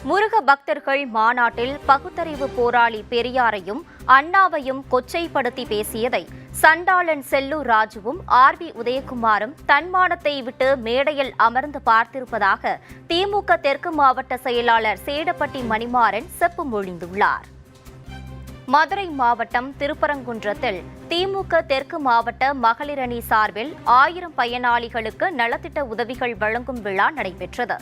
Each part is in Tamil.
முருக பக்தர்கள் மாநாட்டில் பகுத்தறிவு போராளி பெரியாரையும் அண்ணாவையும் கொச்சைப்படுத்தி பேசியதை சண்டாளன் செல்லூர் ராஜுவும் ஆர்.பி. உதயகுமாரும் தன்மானத்தை விட்டு மேடையில் அமர்ந்து பார்த்திருப்பதாக திமுக தெற்கு மாவட்ட செயலாளர் சேடப்பட்டி மணிமாறன் செப்பு மொழிந்துள்ளார். மதுரை மாவட்டம் திருப்பரங்குன்றத்தில் திமுக தெற்கு மாவட்ட மகளிர் அணி சார்பில் 1000 பயனாளிகளுக்கு நலத்திட்ட உதவிகள் வழங்கும் விழா நடைபெற்றது.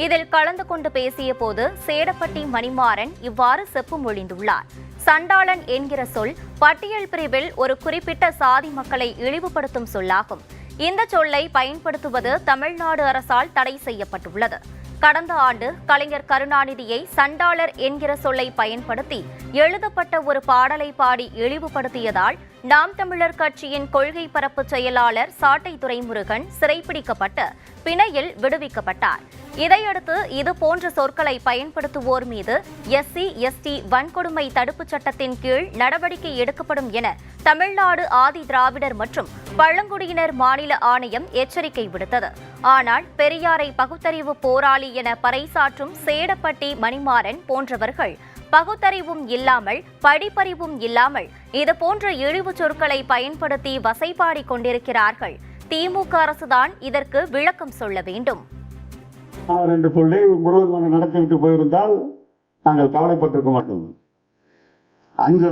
இதில் கலந்து கொண்டு பேசிய போது சேடப்பட்டி மணிமாறன் இவ்வாறு செப்பு மொழிந்துள்ளார். சண்டாளன் என்கிற சொல் பட்டியல் பிரிவில் ஒரு குறிப்பிட்ட சாதி மக்களை இழிவுபடுத்தும் சொல்லாகும். இந்த சொல்லை பயன்படுத்துவது தமிழ்நாடு அரசால் தடை செய்யப்பட்டுள்ளது. கடந்த ஆண்டு கலைஞர் கருணாநிதியை சண்டாளர் என்கிற சொல்லை பயன்படுத்தி எழுதப்பட்ட ஒரு பாடலை பாடி இழிவுபடுத்தியதால் நாம் தமிழர் கட்சியின் கொள்கை பரப்பு செயலாளர் சாட்டை துரைமுருகன் சிறைப்பிடிக்கப்பட்டு பிணையில் விடுவிக்கப்பட்டார். இதையடுத்து இதுபோன்ற சொற்களை பயன்படுத்துவோர் மீது SC/ST வன்கொடுமை தடுப்புச் சட்டத்தின் கீழ் நடவடிக்கை எடுக்கப்படும் என தமிழ்நாடு ஆதி திராவிடர் மற்றும் பழங்குடியினர் மாநில ஆணையம் எச்சரிக்கை விடுத்தது. ஆனால் பெரியாரை பகுத்தறிவு போராளி என பறைசாற்றும் சேடப்பட்டி மணிமாறன் போன்றவர்கள் பகுத்தறிவும் இல்லாமல் படிப்பறிவும் இல்லாமல் இதுபோன்ற இழிவு சொற்களை பயன்படுத்தி வசைபாடி கொண்டிருக்கிறார்கள். திமுக அரசுதான் இதற்கு விளக்கம் சொல்ல வேண்டும் என்று சொல்லி முருகன் நடத்திவிட்டு போயிருந்தால் நாங்கள் கவலைப்பட்டிருக்க மாட்டோம். அங்கு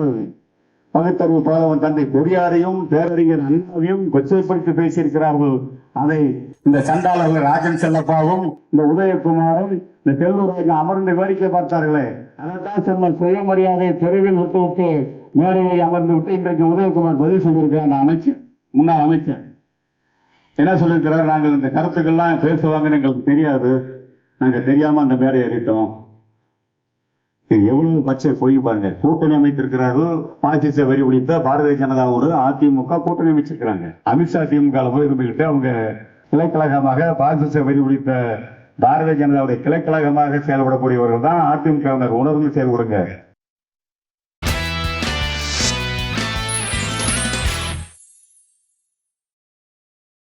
பகுத்தறிவு பாலவன் தந்தை பெரியாரையும் பேரறிஞர் அண்ணாவையும் கொச்சைப்படுத்தி பேசியிருக்கிறார்கள். அதை இந்த சண்டாளர்கள் ராஜன் செல்லப்பாவும் இந்த உதயகுமாரும் இந்த செல்லூர் அமர்ந்து வேடிக்கை பார்த்தார்களே, அதைத்தான் சொன்ன சுயமரியாதை தெருவில் விட்டு மேடையை அமர்ந்து விட்டு இன்றைக்கு உதயகுமார் பதில் சொல்லியிருக்கிறார். அமைச்சர், முன்னாள் அமைச்சர் என்ன சொல்லியிருக்கிறார்? நாங்கள் இந்த கருத்துக்கள்லாம் பேசுவாங்கன்னு எங்களுக்கு தெரியாது, நாங்கள் தெரியாம அந்த மேடை ஏறிட்டோம். இது எவ்வளவு பச்சை பொய் பாருங்க. கூட்டணி அமைத்திருக்கிறார்கள். பாசிச வெறி பிடித்த பாரதிய ஜனதாவோடு அதிமுக கூட்டணி அமைச்சிருக்கிறாங்க. அமித்ஷா திமுக போய் இருந்துகிட்டு அவங்க கிளைக்கழகமாக பாசிச வெறி பிடித்த பாரதிய ஜனதாவுடைய கிளைக்கழகமாக செயல்படக்கூடியவர்கள் தான் அதிமுக உணர்ந்து செயல்படுங்க.